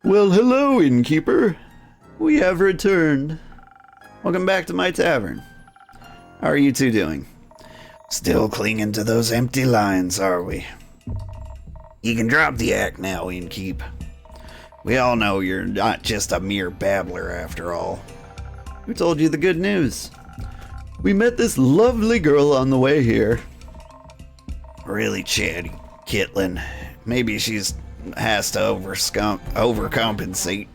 Well, hello, innkeeper. We have returned. Welcome back to my tavern. How are you two doing? Still clinging to those empty lines, are we? You can drop the act now, innkeep. We all know you're not just a mere babbler after all. Who told you the good news? We met this lovely girl on the way here. Really chatty, Kitlin. Maybe has to overcompensate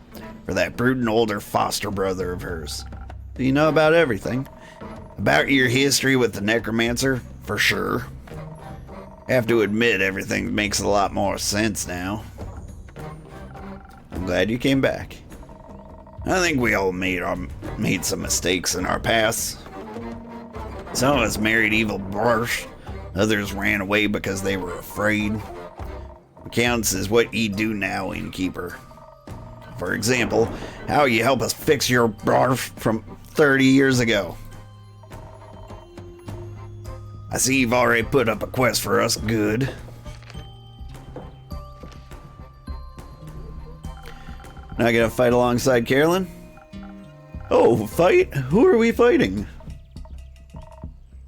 for that brooding older foster brother of hers. Do you know about everything? About your history with the necromancer, for sure. Have to admit, everything makes a lot more sense now. I'm glad you came back. I think we all made some mistakes in our past. Some of us married evil barsh. Others ran away because they were afraid. What counts is what you do now, innkeeper. For example, how you help us fix your barf from 30 years ago. I see you've already put up a quest for us. Good. Not gonna fight alongside Carolyn? Oh, fight? Who are we fighting?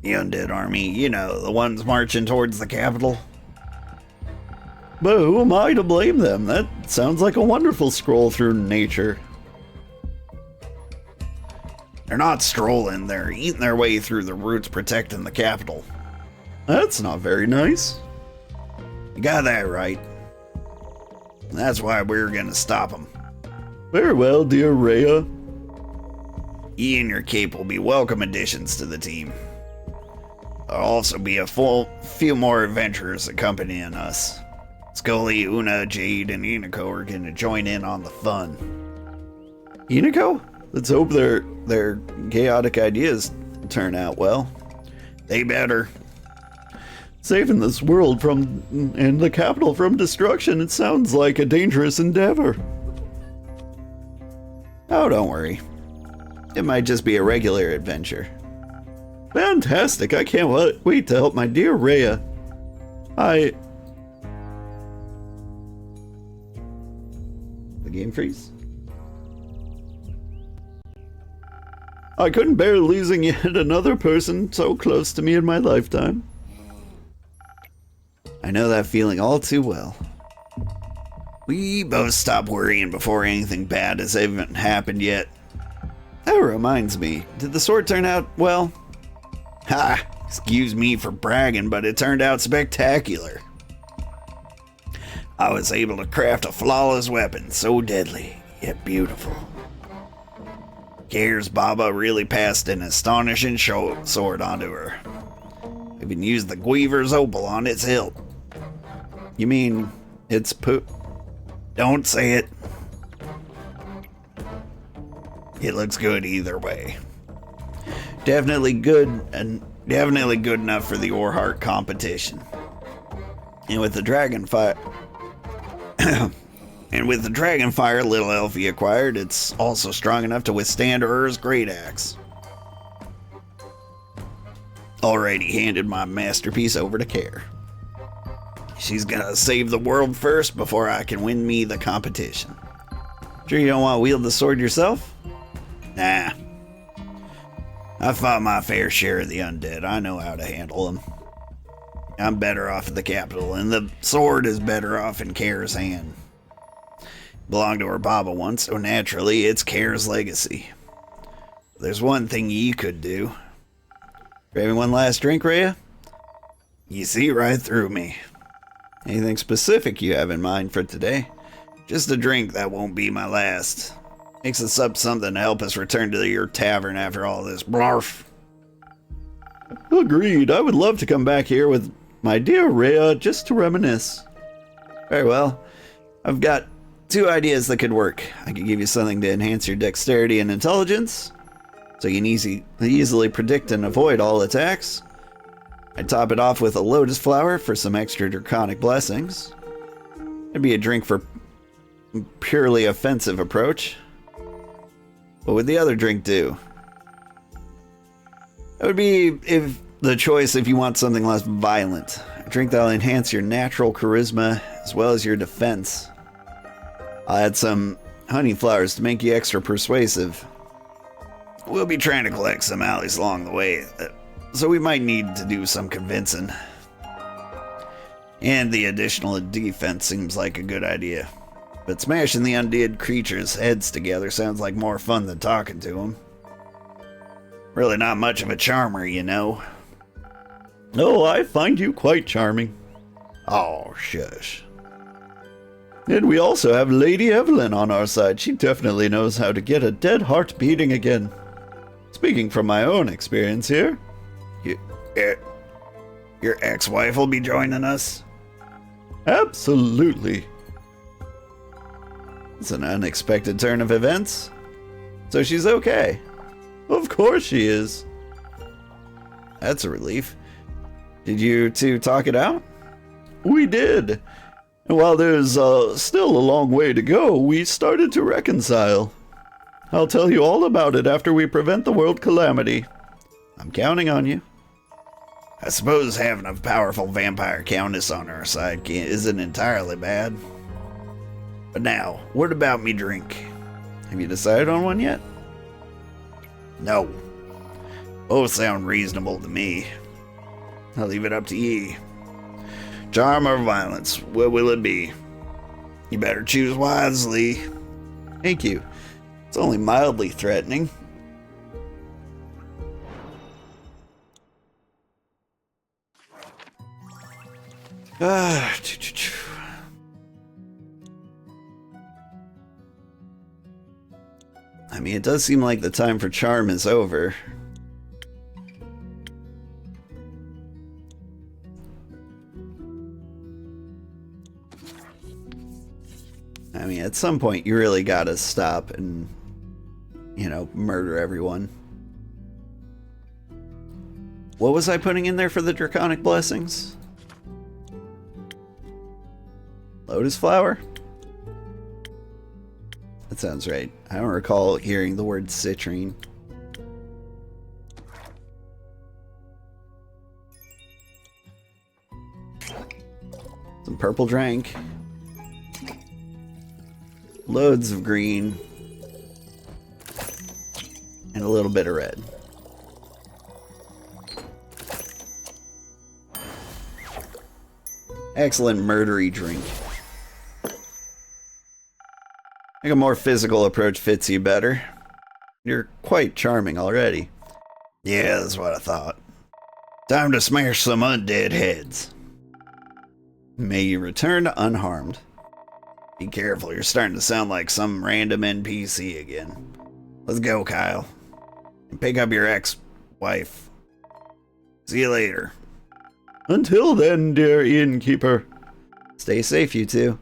The undead army, you know, the ones marching towards the capital. But who am I to blame them? That sounds like a wonderful scroll through nature. They're not strolling, they're eating their way through the roots protecting the capital. That's not very nice. You got that right. That's why we're gonna stop them. Very well, dear Rhea. You and your cape will be welcome additions to the team. There'll also be a few more adventurers accompanying us. Scully, Una, Jade, and Inako are gonna join in on the fun. Inako? Let's hope their chaotic ideas turn out well. They better. Saving this world and the capital from destruction, it sounds like a dangerous endeavor. Oh, don't worry. It might just be a regular adventure. Fantastic, I can't wait to help my dear Rhea. The game freeze? I couldn't bear losing yet another person so close to me in my lifetime. I know that feeling all too well. We both stop worrying before anything bad has even happened yet. That reminds me, did the sword turn out well? Ha! Excuse me for bragging, but it turned out spectacular. I was able to craft a flawless weapon, so deadly, yet beautiful. Kair's Baba really passed an astonishing sword onto her. Even used the Guiver's opal on its hilt. You mean it's poop? Don't say it. It looks good either way. Definitely good enough for the Sugarheart competition. And with the Dragonfire little elf he acquired, it's also strong enough to withstand Ur's great axe. Already handed my masterpiece over to Kair. She's gonna save the world first before I can win me the competition. Sure you don't want to wield the sword yourself? Nah. I fought my fair share of the undead. I know how to handle them. I'm better off at the capital, and the sword is better off in Kair's hand. Belonged to her Baba once, so naturally it's Kair's legacy. There's one thing you could do. Grabbing one last drink, Rhea? You see right through me. Anything specific you have in mind for today? Just a drink that won't be my last. Mix us up something to help us return to your tavern after all this blarf. Agreed. I would love to come back here with my dear Rhea just to reminisce. Very well. I've got two ideas that could work. I could give you something to enhance your dexterity and intelligence, so you can easily predict and avoid all attacks. I'd top it off with a lotus flower for some extra draconic blessings. It'd be a drink for purely offensive approach. What would the other drink do? It would be if you want something less violent. A drink that'll enhance your natural charisma as well as your defense. I'll add some honey flowers to make you extra persuasive. We'll be trying to collect some alleys along the way, so we might need to do some convincing. And the additional defense seems like a good idea. But smashing the undead creatures' heads together sounds like more fun than talking to them. Really not much of a charmer, you know. Oh, I find you quite charming. Oh, shush. And we also have Lady Evelyn on our side. She definitely knows how to get a dead heart beating again. Speaking from my own experience here. Your ex-wife will be joining us? Absolutely. It's an unexpected turn of events. So she's okay. Of course she is. That's a relief. Did you two talk it out? We did. And while there's still a long way to go, we started to reconcile. I'll tell you all about it after we prevent the world calamity. I'm counting on you. I suppose having a powerful vampire countess on our side isn't entirely bad. But now, what about me drink? Have you decided on one yet? No. Both sound reasonable to me. I'll leave it up to ye. Charm or violence, what will it be? You better choose wisely. Thank you. It's only mildly threatening. I mean, it does seem like the time for charm is over. I mean, at some point, you really gotta stop and, you know, murder everyone. What was I putting in there for the draconic blessings? Lotus flower? That sounds right. I don't recall hearing the word citrine. Some purple drank. Loads of green. And a little bit of red. Excellent murdery drink. I think a more physical approach fits you better. You're quite charming already. Yeah, that's what I thought. Time to smash some undead heads. May you return unharmed. Be careful, you're starting to sound like some random NPC again. Let's go, Kyle. And pick up your ex-wife. See you later. Until then, dear innkeeper. Stay safe, you two.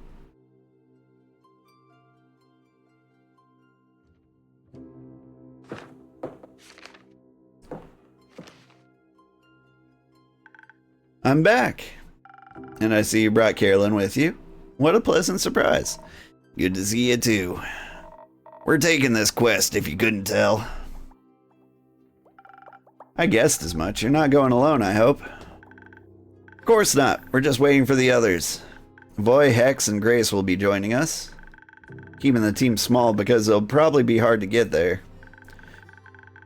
I'm back. And I see you brought Carolyn with you. What a pleasant surprise. Good to see you too. We're taking this quest, if you couldn't tell. I guessed as much. You're not going alone, I hope. Of course not. We're just waiting for the others. Voy, Hex, and Grace will be joining us. Keeping the team small because it'll probably be hard to get there.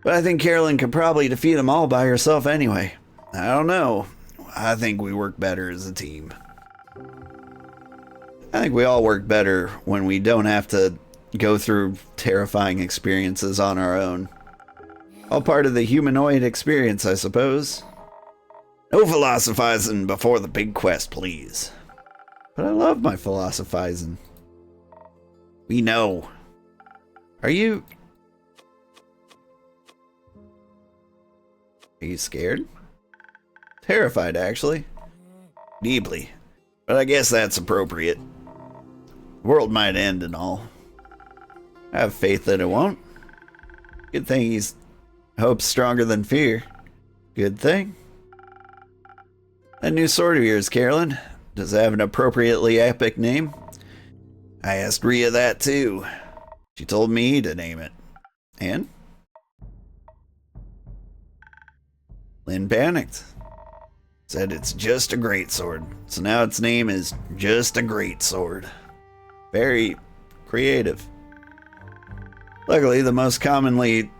But I think Carolyn could probably defeat them all by herself anyway. I don't know. I think we work better as a team. I think we all work better when we don't have to go through terrifying experiences on our own. All part of the humanoid experience, I suppose. No philosophizing before the big quest, please. But I love my philosophizing. We know. Are you scared? Terrified, actually. Deeply. But I guess that's appropriate. The world might end and all. I have faith that it won't. Good thing he's hope's stronger than fear. Good thing. That new sword of yours, Carolyn, does it have an appropriately epic name? I asked Rhea that too. She told me to name it. And? Lynn panicked. Said it's just a great sword. So now its name is just a great sword. Very creative. Luckily, the most commonly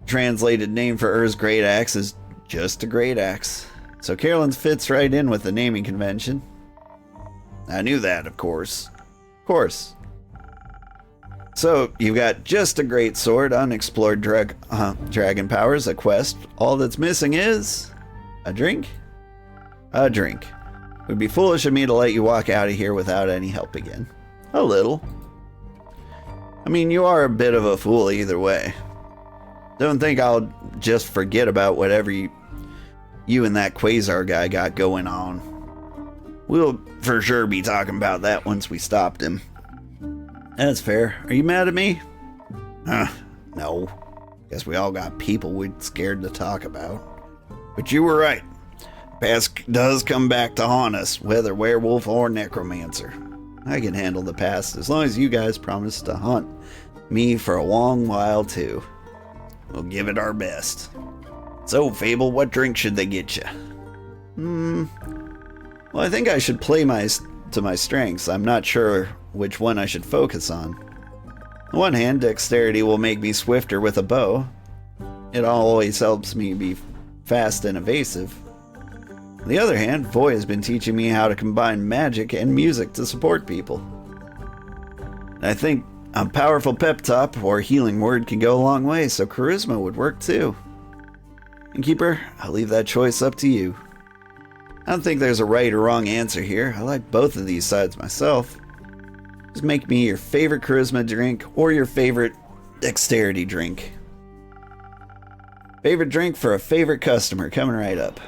translated name for Ur's great axe is just a great axe. So Carolyn's fits right in with the naming convention. I knew that, of course. Of course. So, you've got just a great sword, unexplored dragon powers, a quest. All that's missing is... a drink? A drink. It would be foolish of me to let you walk out of here without any help again. A little. I mean, you are a bit of a fool either way. Don't think I'll just forget about whatever you and that Quasar guy got going on. We'll for sure be talking about that once we stopped him. That's fair. Are you mad at me? No. Guess we all got people we're scared to talk about. But you were right. Past does come back to haunt us, whether werewolf or necromancer. I can handle the past as long as you guys promise to haunt me for a long while too. We'll give it our best. So, Fable, what drink should they get you? Well, I think I should play to my strengths. I'm not sure which one I should focus on. On one hand, dexterity will make me swifter with a bow. It always helps me be fast and evasive. On the other hand, Voy has been teaching me how to combine magic and music to support people. And I think a powerful pep talk or healing word can go a long way, so charisma would work too. Innkeeper, I'll leave that choice up to you. I don't think there's a right or wrong answer here. I like both of these sides myself. Just make me your favorite charisma drink or your favorite dexterity drink. Favorite drink for a favorite customer coming right up.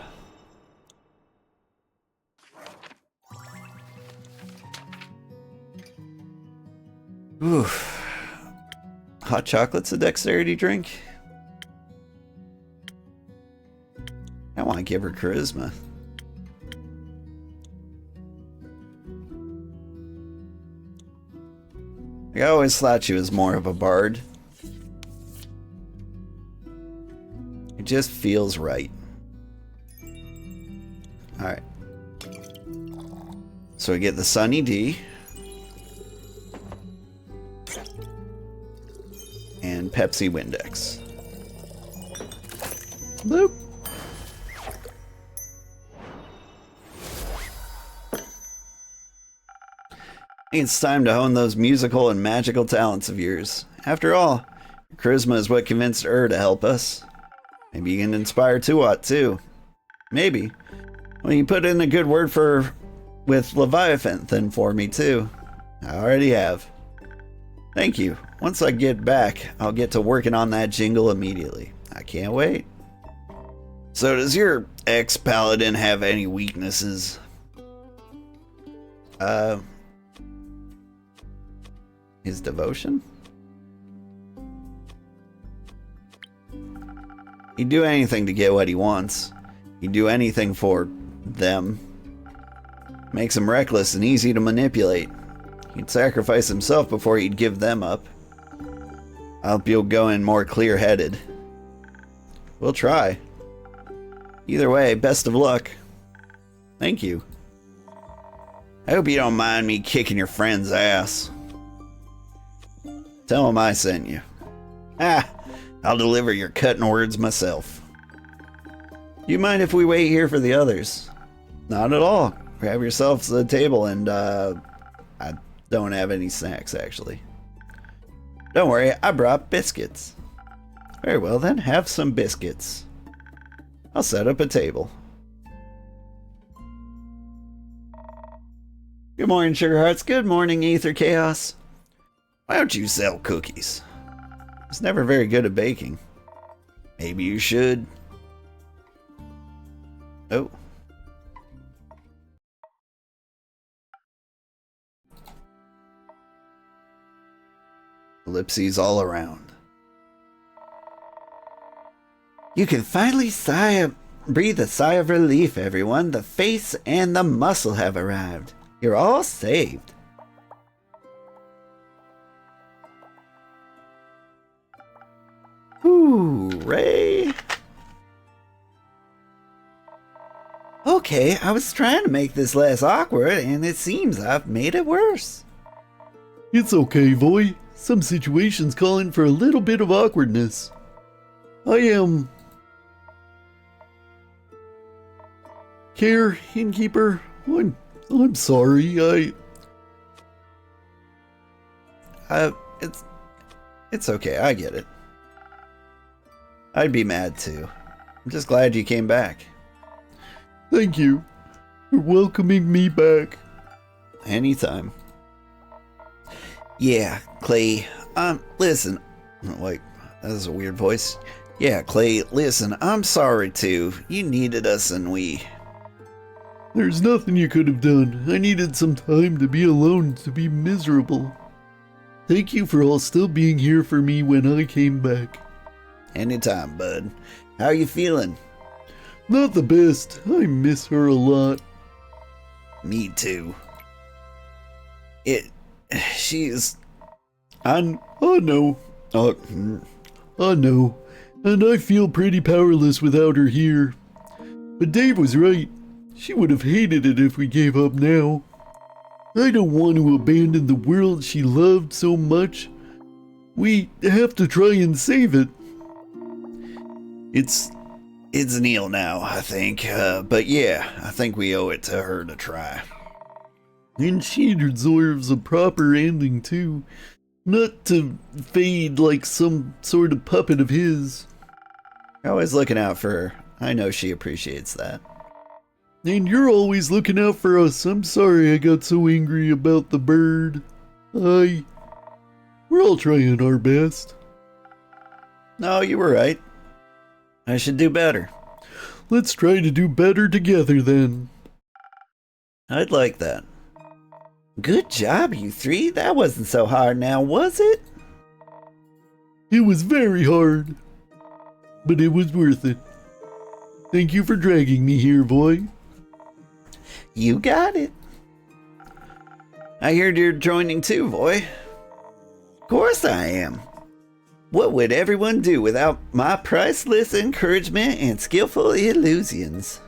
Oof. Hot chocolate's a dexterity drink? I want to give her charisma. I always thought she was more of a bard. It just feels right. Alright. So we get the Sunny D. And Pepsi Windex. Bloop. It's time to hone those musical and magical talents of yours. After all, charisma is what convinced to help us. Maybe you can inspire Tuat too. Maybe. Well, you put in a good word with Leviathan for me too. I already have. Thank you. Once I get back, I'll get to working on that jingle immediately. I can't wait. So does your ex-paladin have any weaknesses? His devotion? He'd do anything to get what he wants. He'd do anything for them. Makes him reckless and easy to manipulate. He'd sacrifice himself before he'd give them up. I hope you'll go in more clear-headed. We'll try. Either way, best of luck. Thank you. I hope you don't mind me kicking your friend's ass. Tell him I sent you. I'll deliver your cutting words myself. Do you mind if we wait here for the others? Not at all. Grab yourselves a table and, I don't have any snacks, actually. Don't worry, I brought biscuits. Very well then, have some biscuits. I'll set up a table. Good morning, Sugarhearts. Good morning, Ether Chaos. Why don't you sell cookies? I was never very good at baking. Maybe you should. Oh. Ellipses all around. You can finally breathe a sigh of relief, everyone. The face and the muscle have arrived. You're all saved. Hooray! Okay, I was trying to make this less awkward, and it seems I've made it worse. It's okay, Voy. Some situations calling for a little bit of awkwardness. I am... Care, innkeeper. I'm sorry, It's okay, I get it. I'd be mad too. I'm just glad you came back. Thank you for welcoming me back. Anytime. Yeah, Clay, listen. Wait, that is a weird voice. Yeah, Clay, listen, I'm sorry too. You needed us and we... There's nothing you could have done. I needed some time to be alone, to be miserable. Thank you for all still being here for me when I came back. Anytime, bud. How you feeling? Not the best. I miss her a lot. Me too. She's... I know. I know. And I feel pretty powerless without her here. But Dave was right. She would have hated it if we gave up now. I don't want to abandon the world she loved so much. We have to try and save it. It's Neil now, I think. But yeah, I think we owe it to her to try. And she deserves a proper ending too. Not to fade like some sort of puppet of his. You're always looking out for her. I know she appreciates that. And you're always looking out for us. I'm sorry I got so angry about the bird. We're all trying our best. No, you were right. I should do better. Let's try to do better together then. I'd like that. Good job, you three. That wasn't so hard now, was it? It was very hard. But it was worth it. Thank you for dragging me here, boy. You got it. I heard you're joining too, boy. Of course I am. What would everyone do without my priceless encouragement and skillful illusions?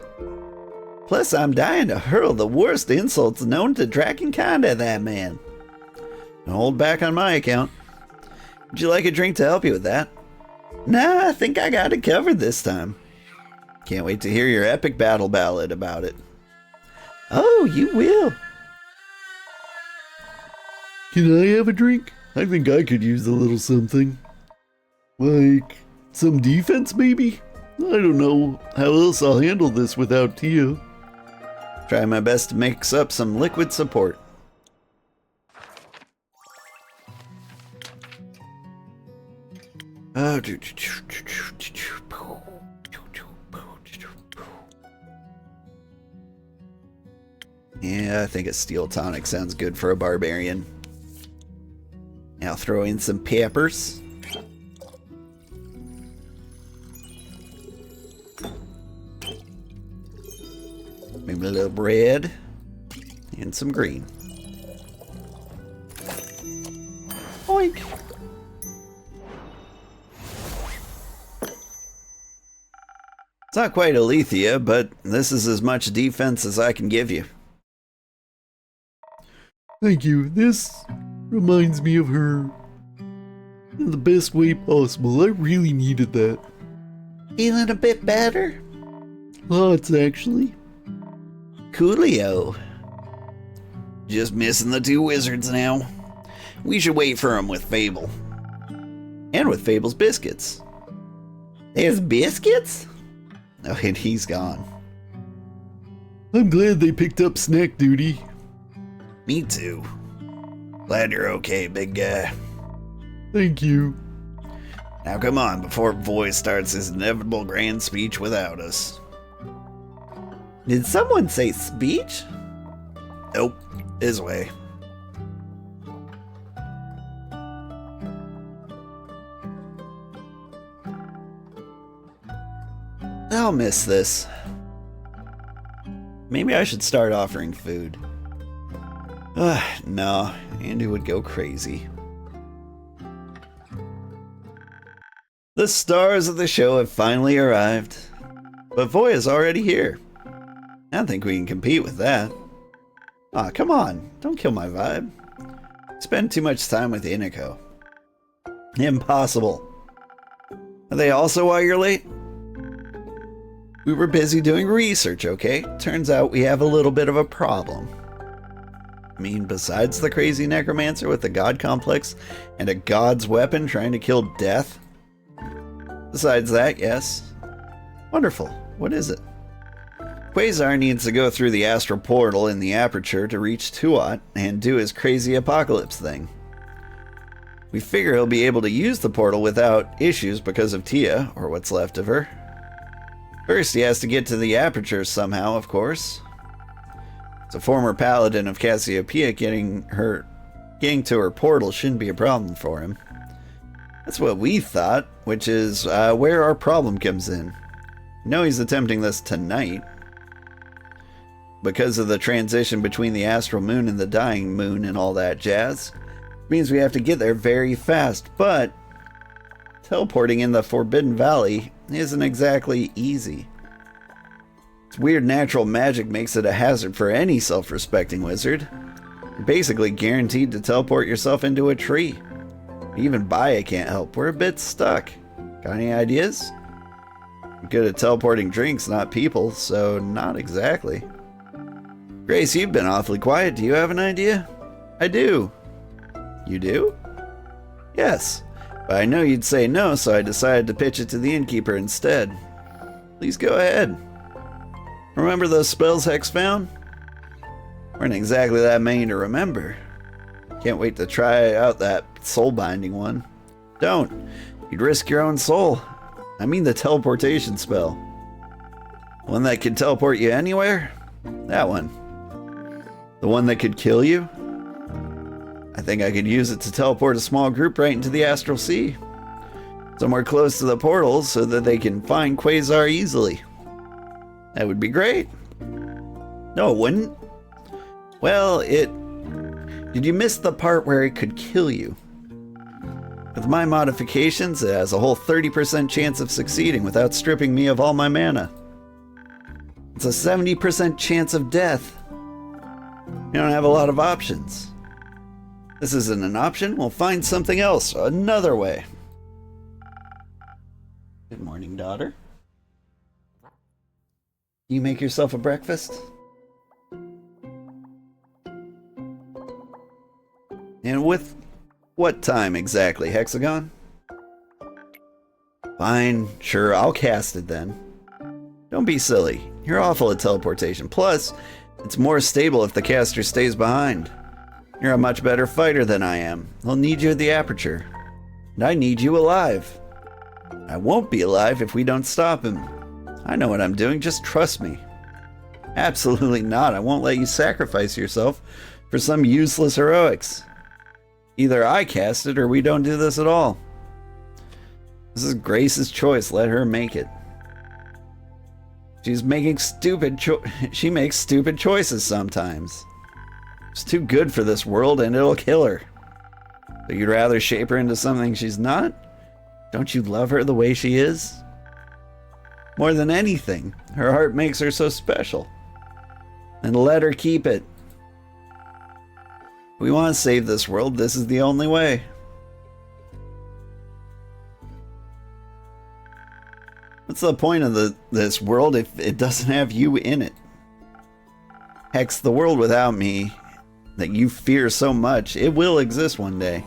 Plus, I'm dying to hurl the worst insults known to Dragonkind at that man. Don't hold back on my account. Would you like a drink to help you with that? Nah, I think I got it covered this time. Can't wait to hear your epic battle ballad about it. Oh, you will. Can I have a drink? I think I could use a little something. Like, some defense maybe? I don't know how else I'll handle this without Tia. Try my best to mix up some liquid support. Yeah, I think a steel tonic sounds good for a barbarian. Now throw in some peppers. Maybe a little red and some green. Oink! It's not quite Alethea, but this is as much defense as I can give you. Thank you. This reminds me of her in the best way possible. I really needed that. Feeling a bit better? Lots, actually. Coolio. Just missing the two wizards now. We should wait for him with Fable. And with Fable's biscuits. There's biscuits? Oh, and he's gone. I'm glad they picked up snack duty. Me too. Glad you're okay, big guy. Thank you. Now come on, before Voice starts his inevitable grand speech without us. Did someone say speech? Nope, his way. I'll miss this. Maybe I should start offering food. No, Andy would go crazy. The stars of the show have finally arrived, but Voy is already here. I don't think we can compete with that. Aw, come on, don't kill my vibe. Spend too much time with Iniko. Impossible. Are they also why you're late? We were busy doing research, okay? Turns out we have a little bit of a problem. I mean, besides the crazy necromancer with the god complex and a god's weapon trying to kill death? Besides that, yes. Wonderful. What is it? Quasar needs to go through the astral portal in the aperture to reach Tuat and do his crazy apocalypse thing. We figure he'll be able to use the portal without issues because of Tia, or what's left of her. First, he has to get to the aperture somehow, of course. As a former paladin of Cassiopeia, getting to her portal shouldn't be a problem for him. That's what we thought, which is where our problem comes in. No, he's attempting this tonight. Because of the transition between the astral moon and the dying moon and all that jazz. Means we have to get there very fast, but teleporting in the Forbidden Valley isn't exactly easy. Its weird natural magic makes it a hazard for any self-respecting wizard. You're basically guaranteed to teleport yourself into a tree. Even Baya can't help. We're a bit stuck. Got any ideas? I'm good at teleporting drinks, not people, so not exactly. Grace, you've been awfully quiet. Do you have an idea? I do. You do? Yes. But I know you'd say no, so I decided to pitch it to the innkeeper instead. Please go ahead. Remember those spells Hex found? Weren't exactly that many to remember. Can't wait to try out that soul binding one. Don't. You'd risk your own soul. I mean the teleportation spell. One that can teleport you anywhere? That one. The one that could kill you? I think I could use it to teleport a small group right into the Astral Sea. Somewhere close to the portals so that they can find Quasar easily. That would be great. No, it wouldn't. Well, Did you miss the part where it could kill you? With my modifications, it has a whole 30% chance of succeeding without stripping me of all my mana. It's a 70% chance of death. You don't have a lot of options. This isn't an option. We'll find something else, another way. Good morning, daughter. You make yourself a breakfast? And with what time exactly, Hexagon? Fine, sure, I'll cast it then. Don't be silly. You're awful at teleportation. Plus, it's more stable if the caster stays behind. You're a much better fighter than I am. I'll need you at the aperture. And I need you alive. I won't be alive if we don't stop him. I know what I'm doing, just trust me. Absolutely not. I won't let you sacrifice yourself for some useless heroics. Either I cast it or we don't do this at all. This is Grace's choice. Let her make it. She's making she makes stupid choices sometimes. She's too good for this world and it'll kill her. So you'd rather shape her into something she's not? Don't you love her the way she is? More than anything, her heart makes her so special. And let her keep it. We want to save this world. This is the only way. What's the point of this world if it doesn't have you in it? Hex, the world without me that you fear so much, it will exist one day,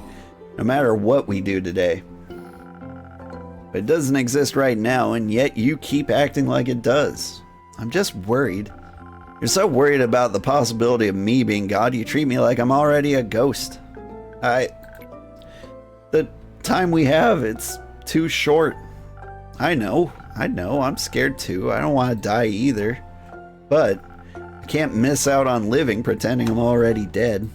no matter what we do today. But it doesn't exist right now, and yet you keep acting like it does. I'm just worried. You're so worried about the possibility of me being God, you treat me like I'm already a ghost. The time we have, it's too short. I know, I'm scared too. I don't want to die either. But I can't miss out on living pretending I'm already dead.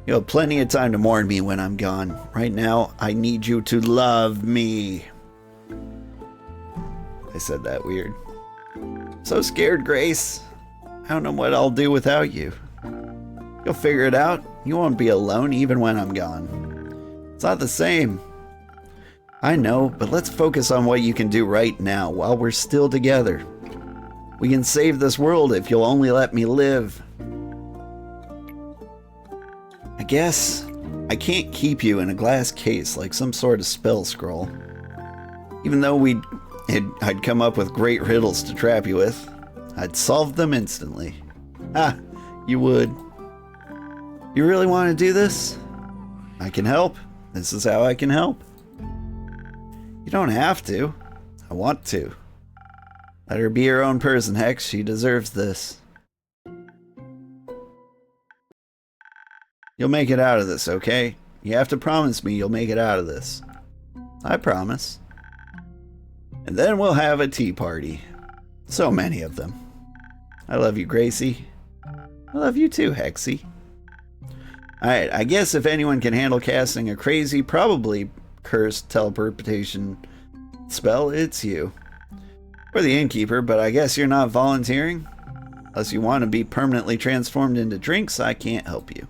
You'll have plenty of time to mourn me when I'm gone. Right now, I need you to love me. I said that weird. So scared, Grace. I don't know what I'll do without you. You'll figure it out. You won't be alone even when I'm gone. It's not the same. I know, but let's focus on what you can do right now while we're still together. We can save this world if you'll only let me live. I guess I can't keep you in a glass case like some sort of spell scroll. Even though I'd come up with great riddles to trap you with, I'd solve them instantly. Ah, you would. You really want to do this? I can help. This is how I can help. You don't have to. I want to. Let her be her own person, Hex. She deserves this. You'll make it out of this, okay? You have to promise me you'll make it out of this. I promise. And then we'll have a tea party. So many of them. I love you, Gracie. I love you too, Hexy. Alright, I guess if anyone can handle casting a crazy, probably cursed teleportation spell, it's you. Or the innkeeper, but I guess you're not volunteering? Unless you want to be permanently transformed into drinks, I can't help you.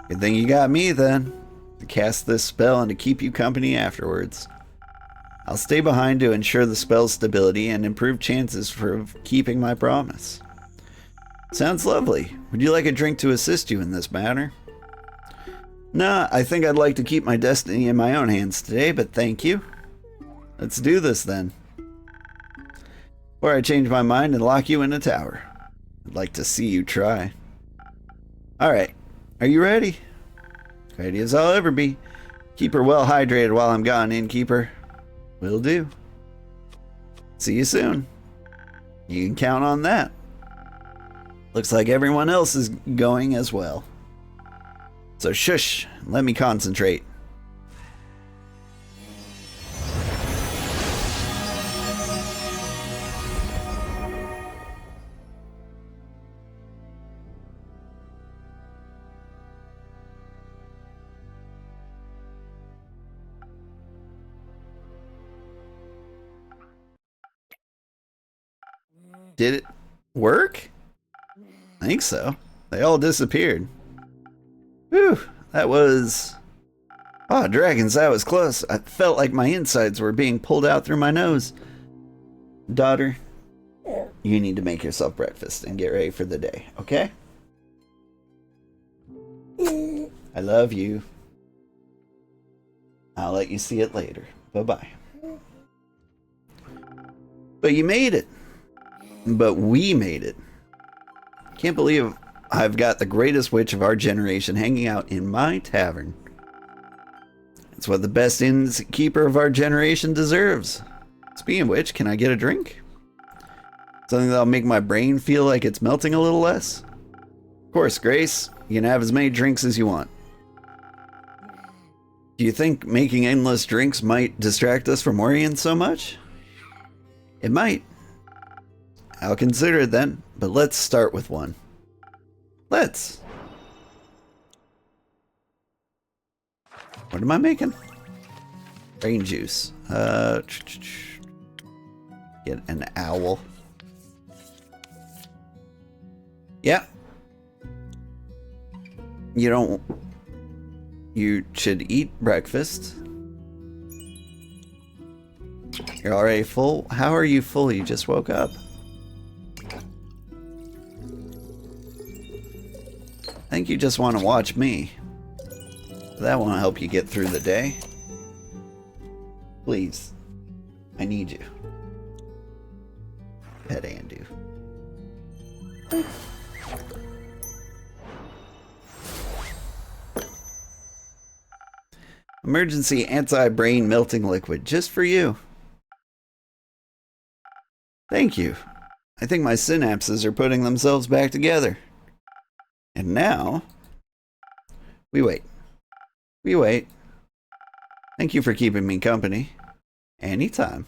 Good thing you got me then, to cast this spell and to keep you company afterwards. I'll stay behind to ensure the spell's stability and improve chances for keeping my promise. Sounds lovely. Would you like a drink to assist you in this matter? Nah, I think I'd like to keep my destiny in my own hands today, but thank you. Let's do this then. Or I change my mind and lock you in a tower. I'd like to see you try. Alright, are you ready? Ready as I'll ever be. Keep her well hydrated while I'm gone, innkeeper. Will do. See you soon. You can count on that. Looks like everyone else is going as well. So shush, let me concentrate. Did it work? I think so. They all disappeared. Whew, that was... Oh, dragons, that was close. I felt like my insides were being pulled out through my nose. Daughter, you need to make yourself breakfast and get ready for the day, okay? I love you. I'll let you see it later. Bye-bye. But you made it. But we made it. Can't believe I've got the greatest witch of our generation hanging out in my tavern. It's what the best innkeeper of our generation deserves. Speaking of which, can I get a drink? Something that'll make my brain feel like it's melting a little less? Of course, Grace. You can have as many drinks as you want. Do you think making endless drinks might distract us from worrying so much? It might. I'll consider it then, but let's start with one. Let's. What am I making? Brain juice. Get an owl. Yeah. You should eat breakfast. You're already full? How are you full? You just woke up. I think you just want to watch me. That won't help you get through the day. Please. I need you. Pet Andu. Emergency anti-brain melting liquid just for you. Thank you. I think my synapses are putting themselves back together. And now, we wait. We wait. Thank you for keeping me company. Anytime.